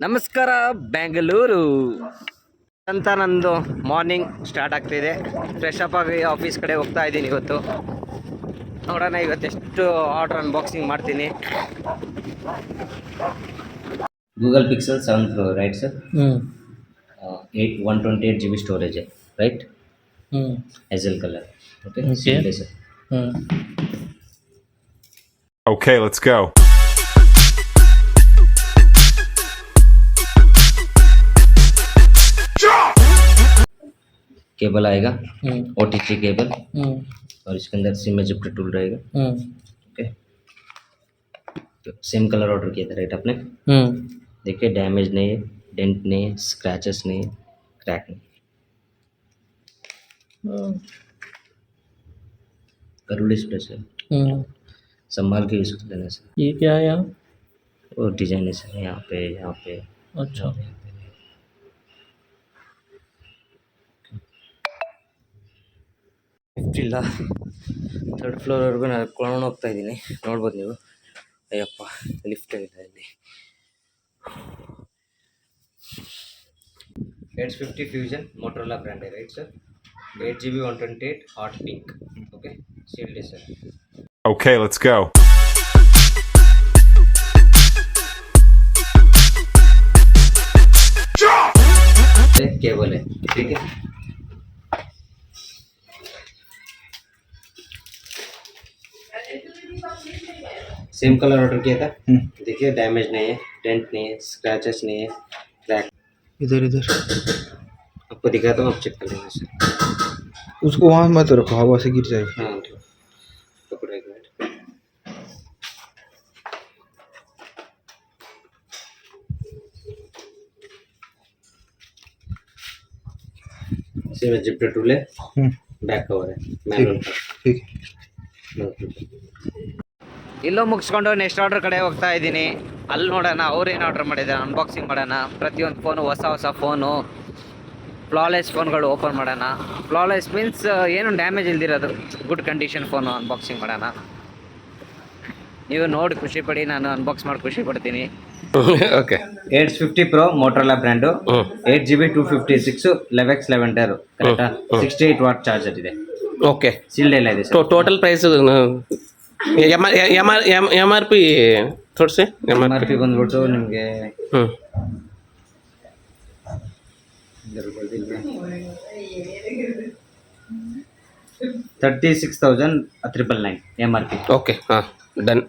ನಮಸ್ಕಾರ ಬೆಂಗಳೂರು ಅಂತ ನಂದು ಮಾರ್ನಿಂಗ್ ಸ್ಟಾರ್ಟ್ ಆಗ್ತಿದೆ. ಫ್ರೆಶ್ ಅಪ್ ಆಗಿ ಆಫೀಸ್ ಕಡೆ ಹೋಗ್ತಾ ಇದ್ದೀನಿ. ಇವತ್ತು ನೋಡೋಣ ಇವತ್ತೆಷ್ಟು ಆರ್ಡರ್ ಅನ್ಬಾಕ್ಸಿಂಗ್ ಮಾಡ್ತೀನಿ. Google Pixel 7 Pro, right, sir? 128 GB storage, right? Hazel color. Okay. Simple, sir. Okay, let's go. Cable आएगा, OTG केबल, और इसके अंदर सिम एजेक्टर टूल रहेगा. ओके, तो सेम कलर ऑर्डर किया था, राइट आपने? देखिए डैमेज नहीं है, डेंट नहीं है, स्क्रैचेस नहीं है, क्रैक नहीं. करो डिस्प्ले से संभाल के यूज कर लेना सर. ये क्या है यहाँ? वो डिजाइन है सर, यहाँ पे अच्छा, ಲಿಫ್ಟ್ ಇಲ್ಲ. 3rd ಫ್ಲೋರ್ವರೆಗೂ ನಾನು ಕೊಂಡು ಹೋಗ್ತಾ ಇದ್ದೀನಿ. ನೋಡ್ಬೋದು ನೀವು. ಅಯ್ಯಪ್ಪ, ಲಿಫ್ಟ್ ಇಲ್ಲ ಇಲ್ಲಿ. 850 fusion Motorola brand, right sir? 8GB 128 hot pink. Okay, sealed ಇದೆ sir. Okay, let's go. Cable है, ठीक है. सेम कलर ऑर्डर किया था. देखिए डैमेज नहीं है, डेंट नहीं है, स्क्रैचेस नहीं है, क्रैक. इधर आपको दिखाता हूँ, आप चेक कर लेना सर. उसको वहाँ मत रखो, हवा से गिर जाएगा. हाँ पकड़ो एक मिनट. सेम जिप्टर टूल है, बैक कवर है, मैनुअल. ठीक है. ಇಲ್ಲೂ ಮುಗಿಸ್ಕೊಂಡು ನೆಕ್ಸ್ಟ್ ಆರ್ಡರ್ ಕಡೆ ಹೋಗ್ತಾ ಇದ್ದೀನಿ. ಅಲ್ಲಿ ನೋಡೋಣ ಅವ್ರೇನು ಆರ್ಡರ್ ಮಾಡಿದ್ದಾರೆ, ಅನ್ಬಾಕ್ಸಿಂಗ್ ಮಾಡೋಣ. ಪ್ರತಿಯೊಂದು ಫೋನು ಹೊಸ ಫೋನು, ಫ್ಲಾಲೆಸ್ ಫೋನ್ಗಳು ಓಪನ್ ಮಾಡೋಣ. ಫ್ಲಾಲೆಸ್ ಮೀನ್ಸ್ ಏನು ಡ್ಯಾಮೇಜ್ ಇಲ್ದಿರೋದು, ಗುಡ್ ಕಂಡೀಷನ್ ಫೋನು ಅನ್ಬಾಕ್ಸಿಂಗ್ ಮಾಡೋಣ. ನೀವು ನೋಡಿ ಖುಷಿ ಪಡಿ, ನಾನು ಅನ್ಬಾಕ್ಸ್ ಮಾಡಿ ಖುಷಿ ಪಡ್ತೀನಿ. Okay, 850 Pro Motorola brand, 8GB 256 11x11 ಕರೆಕ್ಟಾ? 68 ವಾಟ್ ಚಾರ್ಜರ್ ಇದೆ. ओके, ಸೀಲ್ಡ್ ಎಲ್ಲ ಇದೆ ಸರ್. टोटल प्राइस MRP थोड़े से MRP ಬಂದ್ಬಿಟ್ಟು ನಿಮಗೆ 36,999 MRP. ओके, हाँ done.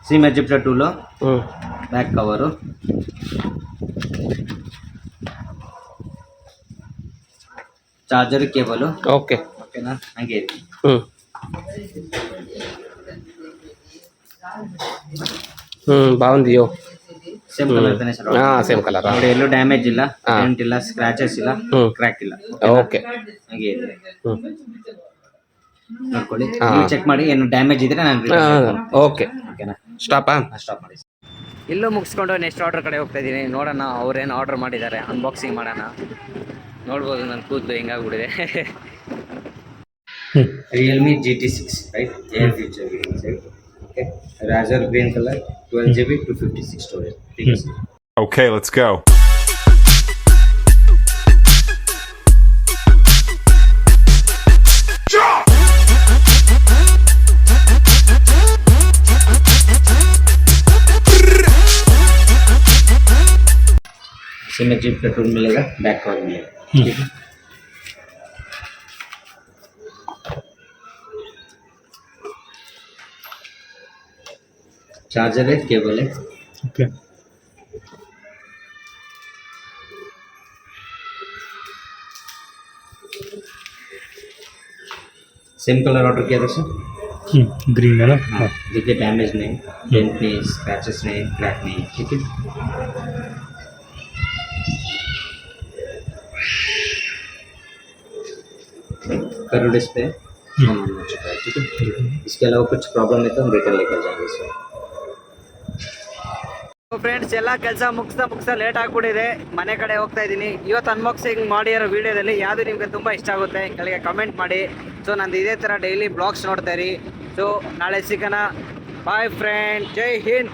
SIM ejector tool, back cover, charger, cable. Okay. ಓಕೆನಾ? ಹಾಗೆ ಇದೆ. ಬಾగుಂది. ಸೇಮ್ ಕಲರ್ ತಾನೆ ಸರ್? ಹಾಂ, ಸೇಮ್ ಕಲರ್. ನೋಡಿ, ಎಲ್ಲೂ ಡ್ಯಾಮೇಜ್ ಇಲ್ಲ, ಡೆಂಟ್ ಇಲ್ಲ, ಸ್ಕ್ರಾಚಸ್ ಇಲ್ಲ, ಕ್ರ್ಯಾಕ್ ಇಲ್ಲ. ಓಕೆ. ಹಾಗೆ ಇದೆ. ನೋಡ್ಕೊಳ್ಳಿ, ನೀವು ಚೆಕ್ ಮಾಡಿ. ಏನು ಡ್ಯಾಮೇಜ್ ಇದ್ರೆ ನಾನು ಓಕೆ. ಓಕೆನಾ? ಸ್ಟಾಪ್ ಮಾಡಿ. ಇಲ್ಲೂ ಮುಗಿಸ್ಕೊಂಡು ನೆಕ್ಸ್ಟ್ ಆರ್ಡರ್ ಕಡೆ ಹೋಗ್ತಾ ಇದ್ದೀನಿ. ನೋಡೋಣ ಅವ್ರೇನು ಆರ್ಡರ್ ಮಾಡಿದ್ದಾರೆ, ಅನ್ಬಾಕ್ಸಿಂಗ್ ಮಾಡೋಣ. ನೋಡ್ಬೋದು ನನ್ನ ಕೂದಲು ಹಿಂಗಾಗ್ಬಿಟ್ಟಿದೆ. Realme GT6, right? Air feature inside. Okay. Razer green color, 12GB 256 storage. ठीक है sir. Okay, let's go. SIM ejector tool मिलेगा, बैक कवर मिलेगा. ठीक है. चार्जर है, केबल है. ओके. सेम कलर ऑर्डर किया था सर. ग्रीन है ना? हाँ. देखिए डैमेज नहीं, डेंट नहीं, स्क्रैचेस नहीं, क्रैक नहीं. ठीक है. करो डिस्प्ले ऑन हो चुका है. ठीक है. इसके अलावा कुछ प्रॉब्लम है तो हम रिटर्न लेकर जाएंगे सर. ಫ್ರೆಂಡ್ಸ್, ಎಲ್ಲ ಕೆಲಸ ಮುಗಿಸ್ತಾ ಲೇಟ್ ಆಗ್ಬಿಟ್ಟಿದೆ. ಮನೆ ಕಡೆ ಹೋಗ್ತಾ ಇದ್ದೀನಿ. ಇವತ್ತು ಅನ್ಬಾಕ್ಸಿಂಗ್ ಮಾಡಿರೋ ವೀಡಿಯೋದಲ್ಲಿ ಯಾವುದು ನಿಮಗೆ ತುಂಬ ಇಷ್ಟ ಆಗುತ್ತೆ ಕೆಳಗೆ ಕಮೆಂಟ್ ಮಾಡಿ. ಸೊ ನಂದು ಇದೇ ಥರ ಡೈಲಿ ಬ್ಲಾಗ್ಸ್ ನೋಡ್ತಾ ಇರಿ. ಸೊ ನಾಳೆ ಸಿಗೋಣ. बाय फ्रेंड, जय हिंद.